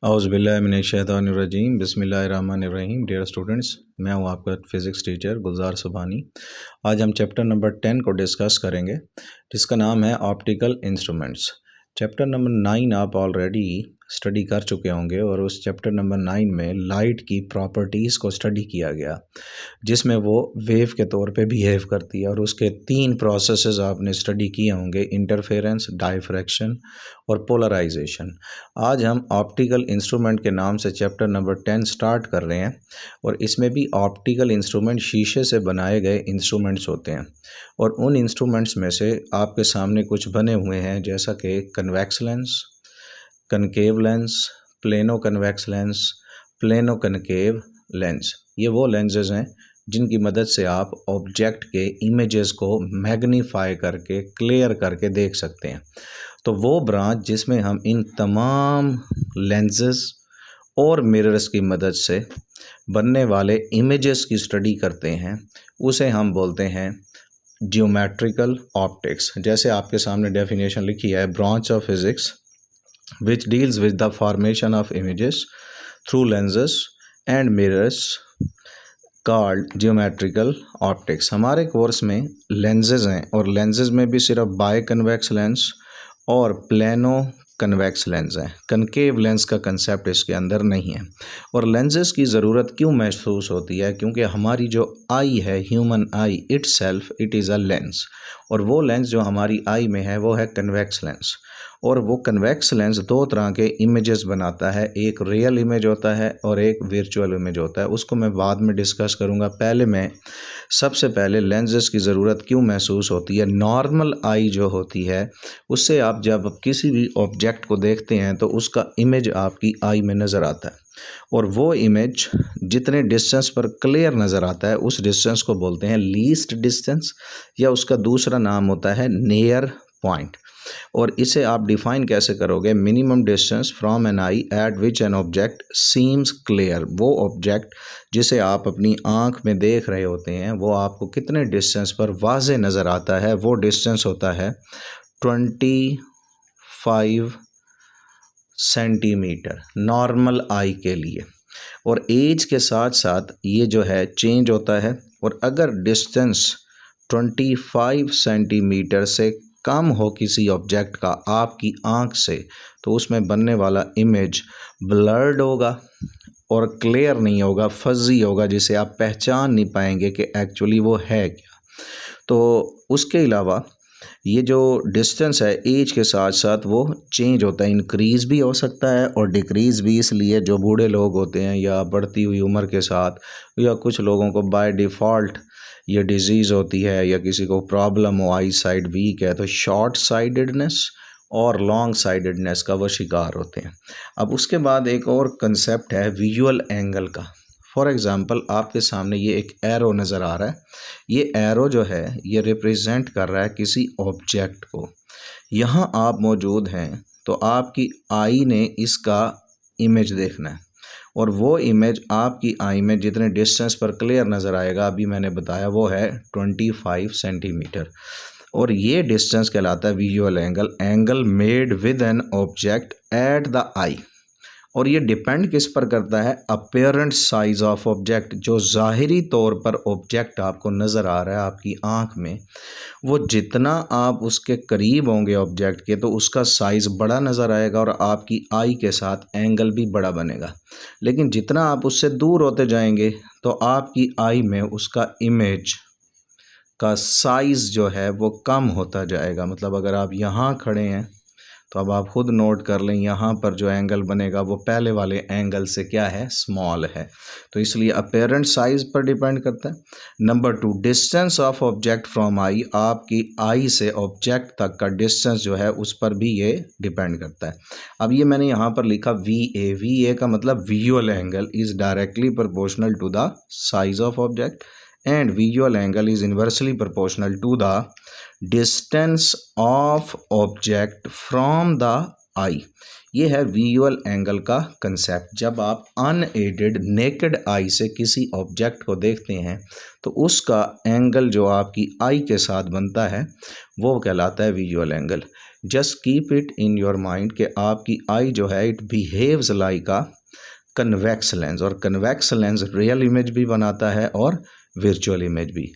औज़ुबिल्लाहिमिनश्शैतानिर्रजीम बिस्मिल्लाहिर्रहमानिर्रहीम। Dear students, मैं हूं आपका फ़िज़िक्स टीचर गुलजार सुबहानी। आज हम चैप्टर नंबर 10 को डिस्कस करेंगे, जिसका नाम है ऑप्टिकल इंस्ट्रूमेंट्स। चैप्टर नंबर 9 आप ऑलरेडी स्टडी कर चुके होंगे और उस चैप्टर नंबर 9 में लाइट की प्रॉपर्टीज़ को स्टडी किया गया, जिसमें वो वेव के तौर पे बिहेव करती है और उसके 3 प्रोसेसेस आपने स्टडी किए होंगे: इंटरफेरेंस, डायफ्रैक्शन और पोलराइजेशन। आज हम ऑप्टिकल इंस्ट्रूमेंट के नाम से चैप्टर नंबर 10 स्टार्ट कर रहे हैं और इसमें भी ऑप्टिकल इंस्ट्रूमेंट शीशे से बनाए गए इंस्ट्रूमेंट्स होते हैं और उन इंस्ट्रूमेंट्स में से आपके सामने कुछ बने हुए हैं, जैसा कि convex lens, concave lens, plano convex lens, plano concave lens. ये वो लेंसेज हैं जिनकी मदद से आप ऑब्जेक्ट के इमेजेस को मैग्नीफाई करके क्लियर करके देख सकते हैं। तो वो ब्रांच जिसमें हम इन तमाम लेंसेज और मिरर्स की मदद से बनने वाले इमेजेस की स्टडी करते हैं, उसे हम बोलते हैं जियोमेट्रिकल ऑप्टिक्स। जैसे आपके सामने डेफिनेशन लिखी है, branch of physics which deals with the formation of images through lenses and mirrors called geometrical optics। हमारे कोर्स में लेंसेज हैं और लेंसेज में भी सिर्फ बाय कन्वेक्स लेंस और प्लेनो कन्वेक्स लेंस है। कनकेव लेंस का कंसेप्ट इसके अंदर नहीं है। और लेंसेज की ज़रूरत क्यों महसूस होती है? क्योंकि हमारी जो आई है, human I itself it is a lens, और वो लेंस जो हमारी आई में है वो है कन्वेक्स लेंस। और वो कन्वेक्स लेंस दो तरह के इमेजेस बनाता है, एक रियल इमेज होता है और एक वर्चुअल इमेज होता है। उसको मैं बाद में डिस्कस करूँगा। सबसे पहले लेंसेज की ज़रूरत क्यों महसूस होती है। नॉर्मल आई जो होती है, उससे आप जब किसी भी ऑब्जेक्ट को देखते हैं तो उसका इमेज आपकी आई में नज़र आता है, और वो इमेज जितने डिस्टेंस पर क्लियर नज़र आता है उस डिस्टेंस को बोलते हैं लीस्ट डिस्टेंस, या उसका दूसरा नाम होता है नियर पॉइंट। और इसे आप डिफाइन कैसे करोगे? Minimum distance from an eye at which an object seems clear. वो ऑब्जेक्ट जिसे आप अपनी आँख में देख रहे होते हैं वो आपको कितने डिस्टेंस पर वाज़े नज़र आता है, वो डिस्टेंस होता है 25 सेंटीमीटर नॉर्मल आई के लिए। और एज के साथ साथ ये जो है चेंज होता है, और अगर डिस्टेंस 25 सेंटीमीटर से कम हो किसी ऑब्जेक्ट का आपकी आँख से, तो उसमें बनने वाला इमेज ब्लर्ड होगा और क्लियर नहीं होगा, फजी होगा, जिसे आप पहचान नहीं पाएंगे कि एक्चुअली वो है क्या। तो उसके अलावा ये जो डिस्टेंस है एज के साथ साथ वो चेंज होता है, इंक्रीज़ भी हो सकता है और डिक्रीज़ भी। इसलिए जो बूढ़े लोग होते हैं या बढ़ती हुई उम्र के साथ, या कुछ लोगों को बाय डिफ़ॉल्ट ये डिज़ीज़ होती है या किसी को प्रॉब्लम हो, आई साइड वीक है, तो शॉर्ट साइडेडनेस और लॉन्ग साइडेडनेस का वो शिकार होते हैं। अब उसके बाद एक और कंसेप्ट है विजुअल एंगल का। फॉर एग्ज़ाम्पल आपके सामने ये एक एरो नज़र आ रहा है। ये एरो जो है ये रिप्रेजेंट कर रहा है किसी ऑब्जेक्ट को। यहाँ आप मौजूद हैं तो आपकी आई ने इसका इमेज देखना है, और वो इमेज आपकी आई में जितने डिस्टेंस पर क्लियर नज़र आएगा, अभी मैंने बताया वो है 25 सेंटीमीटर, और ये डिस्टेंस कहलाता है visual angle, angle made with an object at the eye. और ये डिपेंड किस पर करता है? Apparent size of object. जो ज़ाहिरी तौर पर ऑब्जेक्ट आपको नज़र आ रहा है आपकी आँख में, वो जितना आप उसके करीब होंगे ऑब्जेक्ट के, तो उसका साइज़ बड़ा नज़र आएगा और आपकी आई के साथ एंगल भी बड़ा बनेगा। लेकिन जितना आप उससे दूर होते जाएंगे तो आपकी आई में उसका इमेज का साइज़ जो है वो कम होता जाएगा। मतलब अगर आप यहाँ खड़े हैं तो अब आप खुद नोट कर लें, यहाँ पर जो एंगल बनेगा वो पहले वाले एंगल से क्या है? स्मॉल है। तो इसलिए अपीयरेंट साइज पर डिपेंड करता है। Number 2, distance of object from I. आपकी आई से ऑब्जेक्ट तक का डिस्टेंस जो है उस पर भी ये डिपेंड करता है। अब ये मैंने यहाँ पर लिखा VA। VA का मतलब visual angle is directly proportional to the size of object, and visual angle is inversely proportional to the distance of object from the eye। ये है विजुअल एंगल का कंसेप्ट। जब आप अनएडेड नेकेड आई से किसी object को देखते हैं तो उसका एंगल जो आपकी आई के साथ बनता है वो कहलाता है visual angle. Just keep it in your mind कि आपकी आई जो है it behaves like a convex lens, और कन्वेक्स लेंस रियल इमेज भी बनाता है और वर्चुअल इमेज भी।